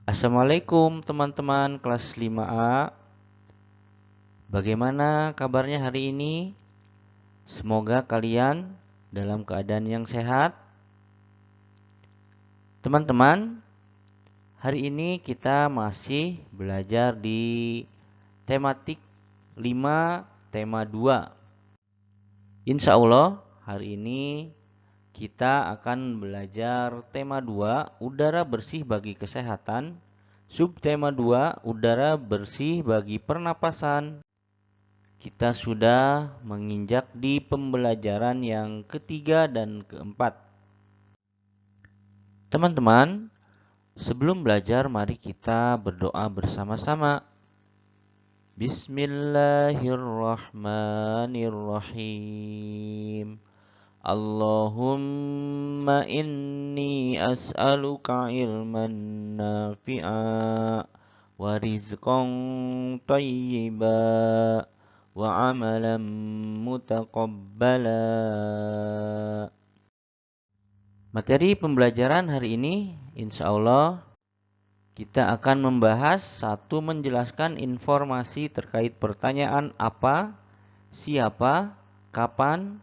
Assalamualaikum teman-teman kelas 5A. Bagaimana kabarnya hari ini? Semoga kalian dalam keadaan yang sehat. Teman-teman, hari ini kita masih belajar di tematik 5 tema 2. Insya Allah hari ini kita akan belajar tema 2, udara bersih bagi kesehatan. Subtema 2, udara bersih bagi pernapasan. Kita sudah menginjak di pembelajaran yang ketiga dan keempat. Teman-teman, sebelum belajar mari kita berdoa bersama-sama. Bismillahirrahmanirrahim. Allahumma inni as'aluka ilman nafi'a wa rizqan tayyiba wa amalan mutaqabbala. Materi pembelajaran hari ini insya Allah kita akan membahas satu, menjelaskan informasi terkait pertanyaan apa, siapa, kapan,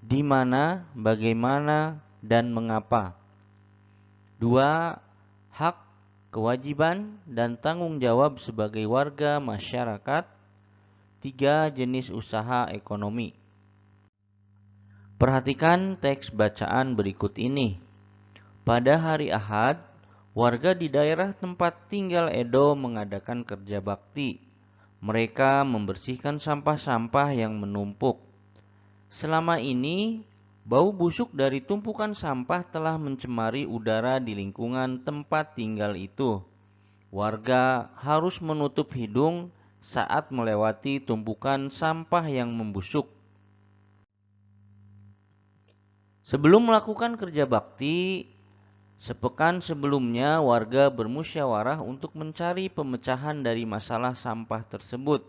di mana, bagaimana, dan mengapa. 2. Hak, kewajiban, dan tanggung jawab sebagai warga masyarakat. 3. Jenis usaha ekonomi. Perhatikan teks bacaan berikut ini. Pada hari Ahad, warga di daerah tempat tinggal Edo mengadakan kerja bakti. Mereka membersihkan sampah-sampah yang menumpuk. Selama ini, bau busuk dari tumpukan sampah telah mencemari udara di lingkungan tempat tinggal itu. Warga harus menutup hidung saat melewati tumpukan sampah yang membusuk. Sebelum melakukan kerja bakti, sepekan sebelumnya warga bermusyawarah untuk mencari pemecahan dari masalah sampah tersebut.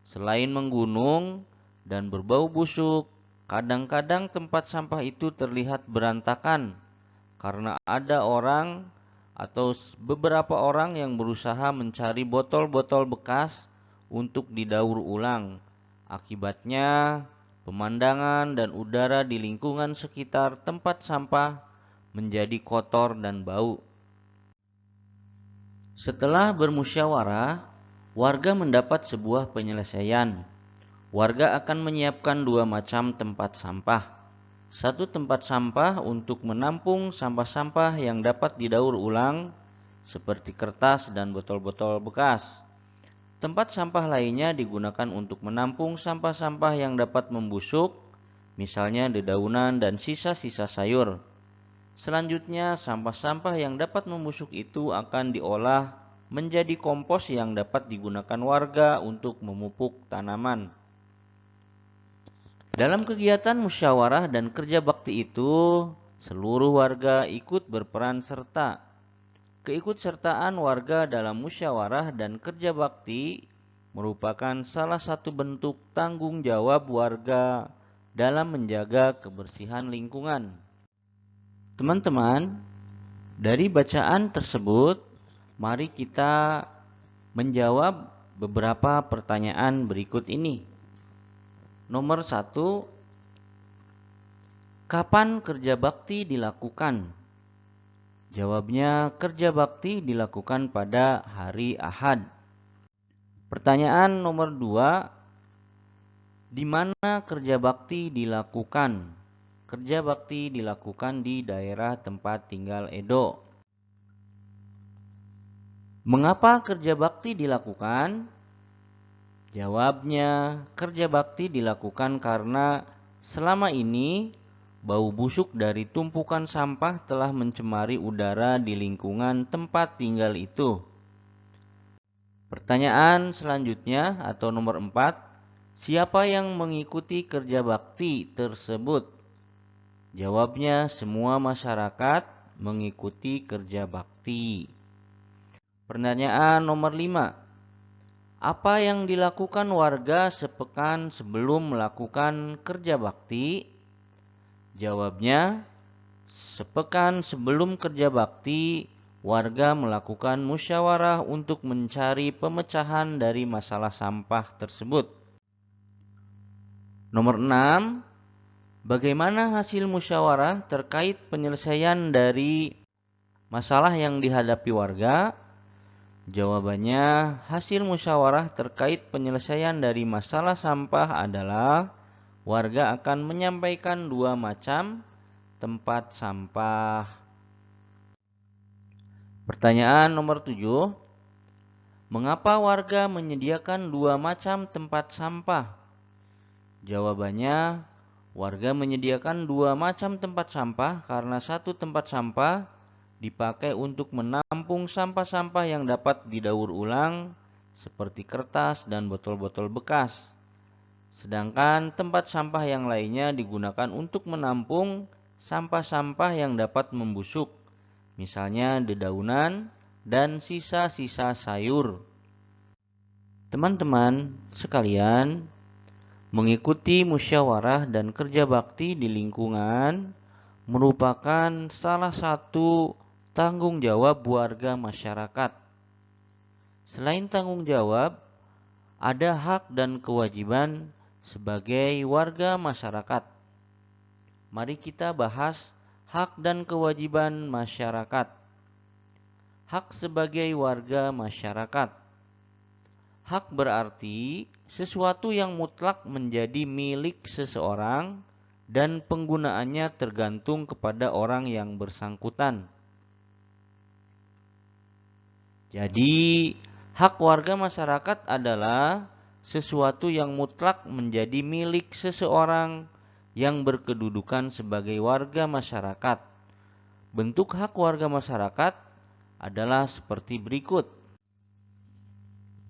Selain menggunung dan berbau busuk, kadang-kadang tempat sampah itu terlihat berantakan karena ada orang atau beberapa orang yang berusaha mencari botol-botol bekas untuk didaur ulang. Akibatnya, pemandangan dan udara di lingkungan sekitar tempat sampah menjadi kotor dan bau. Setelah bermusyawarah, warga mendapat sebuah penyelesaian. Warga akan menyiapkan 2 macam tempat sampah. Satu tempat sampah untuk menampung sampah-sampah yang dapat didaur ulang, seperti kertas dan botol-botol bekas. Tempat sampah lainnya digunakan untuk menampung sampah-sampah yang dapat membusuk, misalnya dedaunan dan sisa-sisa sayur. Selanjutnya, sampah-sampah yang dapat membusuk itu akan diolah menjadi kompos yang dapat digunakan warga untuk memupuk tanaman. Dalam kegiatan musyawarah dan kerja bakti itu, seluruh warga ikut berperan serta. Keikutsertaan warga dalam musyawarah dan kerja bakti merupakan salah satu bentuk tanggung jawab warga dalam menjaga kebersihan lingkungan. Teman-teman, dari bacaan tersebut, mari kita menjawab beberapa pertanyaan berikut ini. Nomor 1, kapan kerja bakti dilakukan? Jawabnya, kerja bakti dilakukan pada hari Ahad. Pertanyaan nomor 2, di mana kerja bakti dilakukan? Kerja bakti dilakukan di daerah tempat tinggal Edo. Mengapa kerja bakti dilakukan? Jawabnya, kerja bakti dilakukan karena selama ini bau busuk dari tumpukan sampah telah mencemari udara di lingkungan tempat tinggal itu. Pertanyaan selanjutnya atau nomor 4, siapa yang mengikuti kerja bakti tersebut? Jawabnya, semua masyarakat mengikuti kerja bakti. Pertanyaan nomor 5, apa yang dilakukan warga sepekan sebelum melakukan kerja bakti? Jawabnya, sepekan sebelum kerja bakti, warga melakukan musyawarah untuk mencari pemecahan dari masalah sampah tersebut. Nomor 6, bagaimana hasil musyawarah terkait penyelesaian dari masalah yang dihadapi warga? Jawabannya, hasil musyawarah terkait penyelesaian dari masalah sampah adalah warga akan menyampaikan dua macam tempat sampah. Pertanyaan nomor 7, mengapa warga menyediakan dua macam tempat sampah? Jawabannya, warga menyediakan dua macam tempat sampah karena satu tempat sampah dipakai untuk menampung sampah-sampah yang dapat didaur ulang seperti kertas dan botol-botol bekas. Sedangkan tempat sampah yang lainnya digunakan untuk menampung sampah-sampah yang dapat membusuk, misalnya dedaunan dan sisa-sisa sayur. Teman-teman sekalian, mengikuti musyawarah dan kerja bakti di lingkungan merupakan salah satu tanggung jawab warga masyarakat. Selain tanggung jawab, ada hak dan kewajiban sebagai warga masyarakat. Mari kita bahas hak dan kewajiban masyarakat. Hak sebagai warga masyarakat. Hak berarti sesuatu yang mutlak menjadi milik seseorang dan penggunaannya tergantung kepada orang yang bersangkutan. Jadi, hak warga masyarakat adalah sesuatu yang mutlak menjadi milik seseorang yang berkedudukan sebagai warga masyarakat. Bentuk hak warga masyarakat adalah seperti berikut: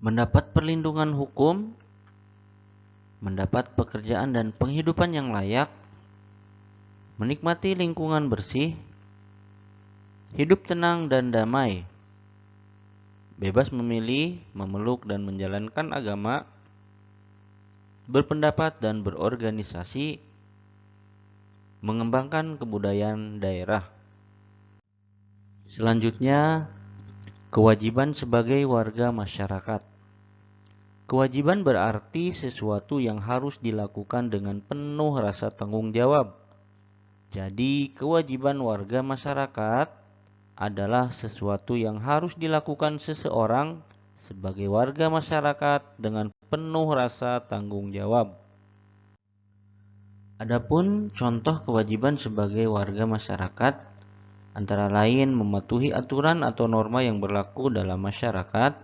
mendapat perlindungan hukum, mendapat pekerjaan dan penghidupan yang layak, menikmati lingkungan bersih, hidup tenang dan damai, bebas memilih, memeluk dan menjalankan agama, berpendapat dan berorganisasi, mengembangkan kebudayaan daerah. Selanjutnya, kewajiban sebagai warga masyarakat. Kewajiban berarti sesuatu yang harus dilakukan dengan penuh rasa tanggung jawab. Jadi, kewajiban warga masyarakat adalah sesuatu yang harus dilakukan seseorang sebagai warga masyarakat dengan penuh rasa tanggung jawab. Adapun contoh kewajiban sebagai warga masyarakat antara lain mematuhi aturan atau norma yang berlaku dalam masyarakat,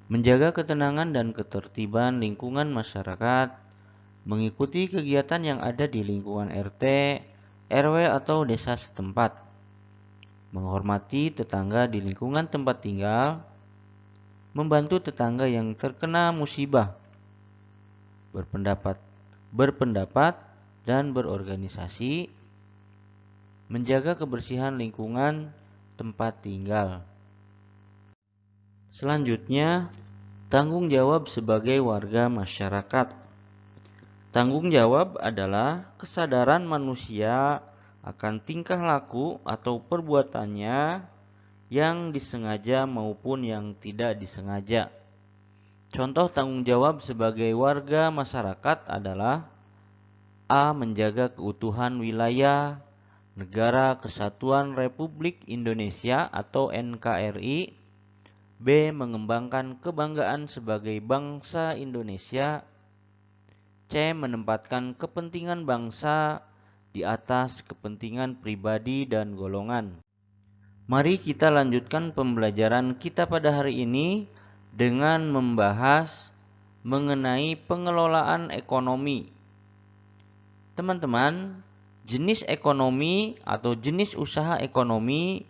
menjaga ketenangan dan ketertiban lingkungan masyarakat, mengikuti kegiatan yang ada di lingkungan RT, RW atau desa setempat, menghormati tetangga di lingkungan tempat tinggal, membantu tetangga yang terkena musibah, berpendapat dan berorganisasi, menjaga kebersihan lingkungan tempat tinggal. Selanjutnya, tanggung jawab sebagai warga masyarakat. Tanggung jawab adalah kesadaran manusia akan tingkah laku atau perbuatannya yang disengaja maupun yang tidak disengaja. Contoh tanggung jawab sebagai warga masyarakat adalah: A. Menjaga keutuhan wilayah Negara Kesatuan Republik Indonesia atau NKRI. B. Mengembangkan kebanggaan sebagai bangsa Indonesia. C. Menempatkan kepentingan bangsa di atas kepentingan pribadi dan golongan. Mari kita lanjutkan pembelajaran kita pada hari ini dengan membahas mengenai pengelolaan ekonomi. Teman-teman, jenis ekonomi atau jenis usaha ekonomi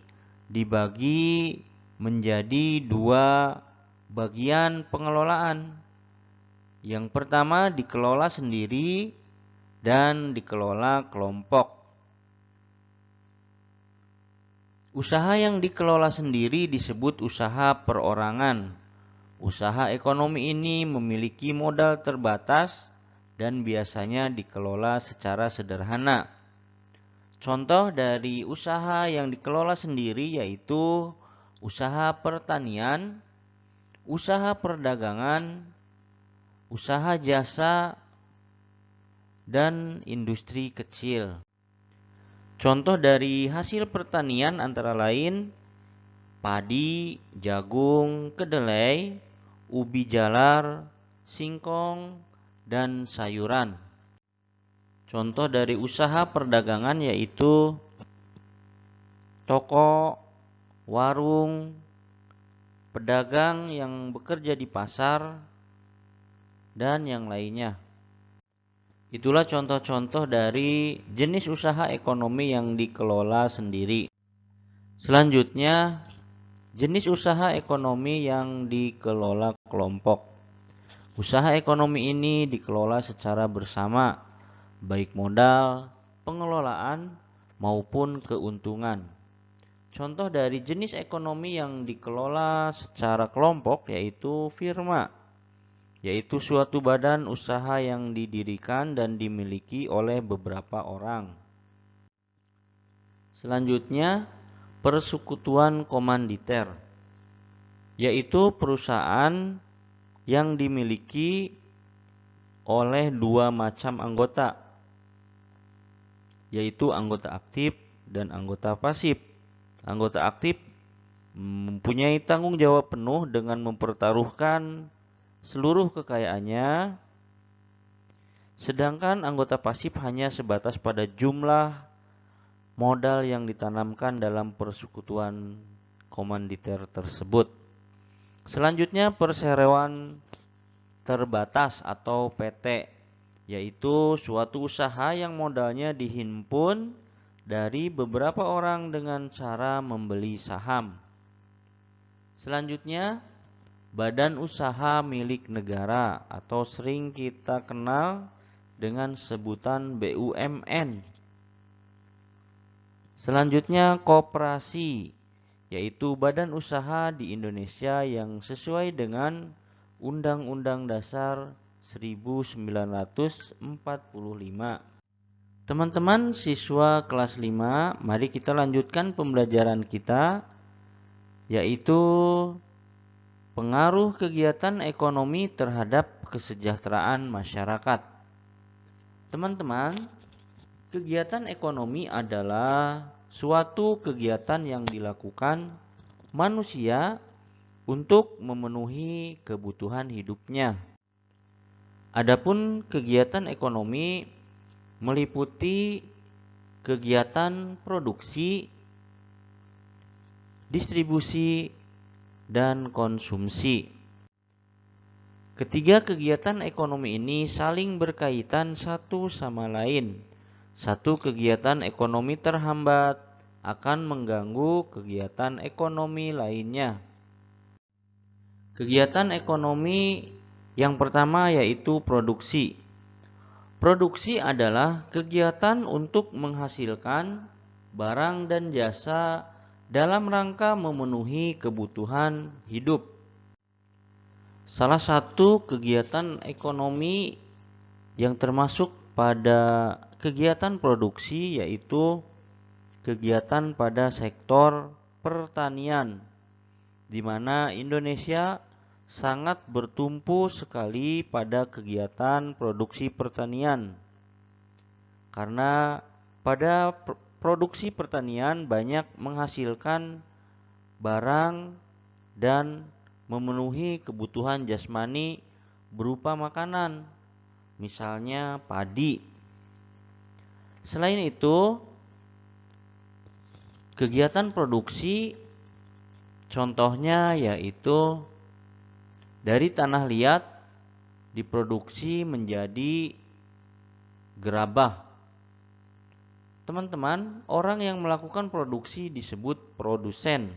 dibagi menjadi dua bagian pengelolaan. Yang pertama dikelola sendiri dan dikelola kelompok. Usaha yang dikelola sendiri disebut usaha perorangan. Usaha ekonomi ini memiliki modal terbatas dan biasanya dikelola secara sederhana. Contoh dari usaha yang dikelola sendiri yaitu usaha pertanian, usaha perdagangan, usaha jasa, dan industri kecil. Contoh dari hasil pertanian antara lain padi, jagung, kedelai, ubi jalar, singkong, dan sayuran. Contoh dari usaha perdagangan yaitu toko, warung, pedagang yang bekerja di pasar, dan yang lainnya. Itulah contoh-contoh dari jenis usaha ekonomi yang dikelola sendiri. Selanjutnya, jenis usaha ekonomi yang dikelola kelompok. Usaha ekonomi ini dikelola secara bersama, baik modal, pengelolaan, maupun keuntungan. Contoh dari jenis ekonomi yang dikelola secara kelompok yaitu firma, yaitu suatu badan usaha yang didirikan dan dimiliki oleh beberapa orang. Selanjutnya, persekutuan komanditer, yaitu perusahaan yang dimiliki oleh dua macam anggota, yaitu anggota aktif dan anggota pasif. Anggota aktif mempunyai tanggung jawab penuh dengan mempertaruhkan seluruh kekayaannya, sedangkan anggota pasif hanya sebatas pada jumlah modal yang ditanamkan dalam persekutuan komanditer tersebut. Selanjutnya, perseroan terbatas atau PT, yaitu suatu usaha yang modalnya dihimpun dari beberapa orang dengan cara membeli saham. Selanjutnya, badan usaha milik negara atau sering kita kenal dengan sebutan BUMN. Selanjutnya, koperasi, yaitu badan usaha di Indonesia yang sesuai dengan Undang-Undang Dasar 1945. Teman-teman siswa kelas 5, mari kita lanjutkan pembelajaran kita, yaitu pengaruh kegiatan ekonomi terhadap kesejahteraan masyarakat. Teman-teman, kegiatan ekonomi adalah suatu kegiatan yang dilakukan manusia untuk memenuhi kebutuhan hidupnya. Adapun kegiatan ekonomi meliputi kegiatan produksi, distribusi, dan konsumsi. Ketiga kegiatan ekonomi ini saling berkaitan satu sama lain. Satu kegiatan ekonomi terhambat akan mengganggu kegiatan ekonomi lainnya. Kegiatan ekonomi yang pertama yaitu produksi. Produksi adalah kegiatan untuk menghasilkan barang dan jasa dalam rangka memenuhi kebutuhan hidup. Salah satu kegiatan ekonomi yang termasuk pada kegiatan produksi yaitu kegiatan pada sektor pertanian, di mana Indonesia sangat bertumpu sekali pada kegiatan produksi pertanian. Karena pada produksi pertanian banyak menghasilkan barang dan memenuhi kebutuhan jasmani berupa makanan, misalnya padi. Selain itu, kegiatan produksi contohnya yaitu dari tanah liat diproduksi menjadi gerabah. Teman-teman, orang yang melakukan produksi disebut produsen.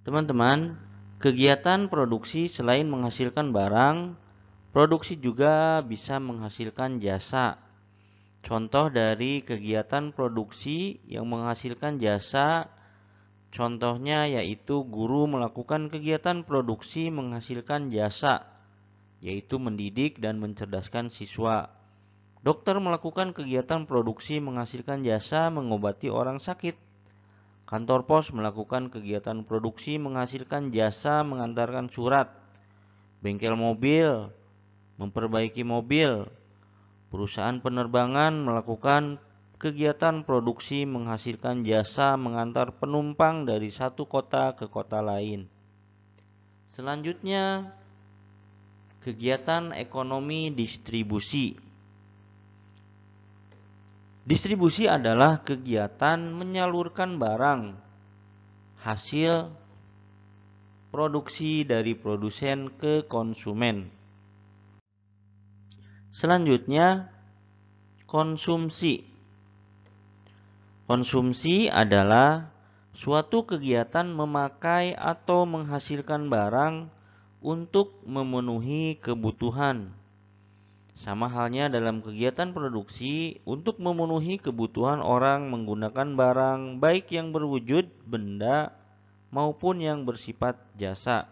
Teman-teman, kegiatan produksi selain menghasilkan barang, produksi juga bisa menghasilkan jasa. Contoh dari kegiatan produksi yang menghasilkan jasa, contohnya yaitu guru melakukan kegiatan produksi menghasilkan jasa, yaitu mendidik dan mencerdaskan siswa. Dokter melakukan kegiatan produksi menghasilkan jasa mengobati orang sakit. Kantor pos melakukan kegiatan produksi menghasilkan jasa mengantarkan surat. Bengkel mobil memperbaiki mobil. Perusahaan penerbangan melakukan kegiatan produksi menghasilkan jasa mengantar penumpang dari satu kota ke kota lain. Selanjutnya, kegiatan ekonomi distribusi. Distribusi adalah kegiatan menyalurkan barang hasil produksi dari produsen ke konsumen. Selanjutnya, konsumsi. Konsumsi adalah suatu kegiatan memakai atau menghasilkan barang untuk memenuhi kebutuhan. Sama halnya dalam kegiatan produksi, untuk memenuhi kebutuhan orang menggunakan barang baik yang berwujud benda maupun yang bersifat jasa.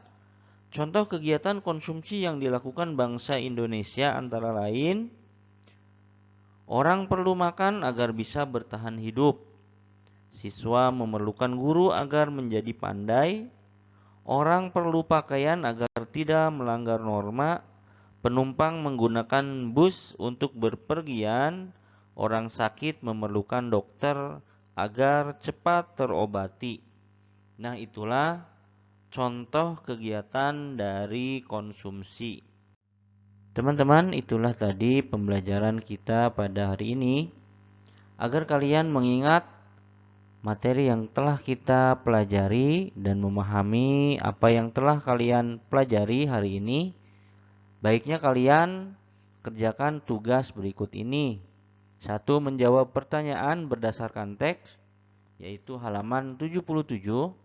Contoh kegiatan konsumsi yang dilakukan bangsa Indonesia antara lain, orang perlu makan agar bisa bertahan hidup. Siswa memerlukan guru agar menjadi pandai. Orang perlu pakaian agar tidak melanggar norma. Penumpang menggunakan bus untuk berpergian. Orang sakit memerlukan dokter agar cepat terobati. Nah, itulah contoh kegiatan dari konsumsi. Teman-teman, itulah tadi pembelajaran kita pada hari ini. Agar kalian mengingat materi yang telah kita pelajari dan memahami apa yang telah kalian pelajari hari ini, baiknya kalian kerjakan tugas berikut ini. 1. Menjawab pertanyaan berdasarkan teks, yaitu halaman 77.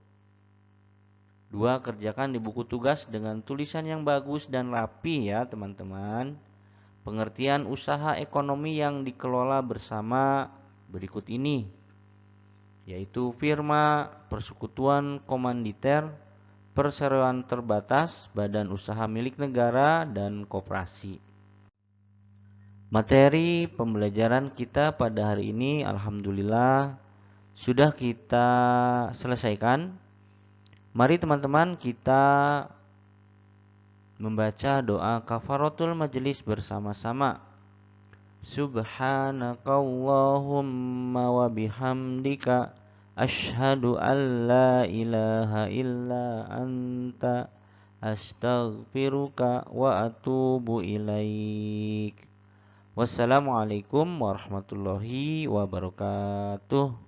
2. Kerjakan di buku tugas dengan tulisan yang bagus dan rapi ya teman-teman. Pengertian usaha ekonomi yang dikelola bersama berikut ini, yaitu firma, persekutuan komanditer, perseroan terbatas, badan usaha milik negara, dan koperasi. Materi pembelajaran kita pada hari ini alhamdulillah sudah kita selesaikan. Mari teman-teman kita membaca doa kafaratul majelis bersama-sama. Subhanakallahumma wa bihamdika asyhadu an la ilaha illa anta astaghfiruka wa atubu ilaik. Wassalamualaikum warahmatullahi wabarakatuh.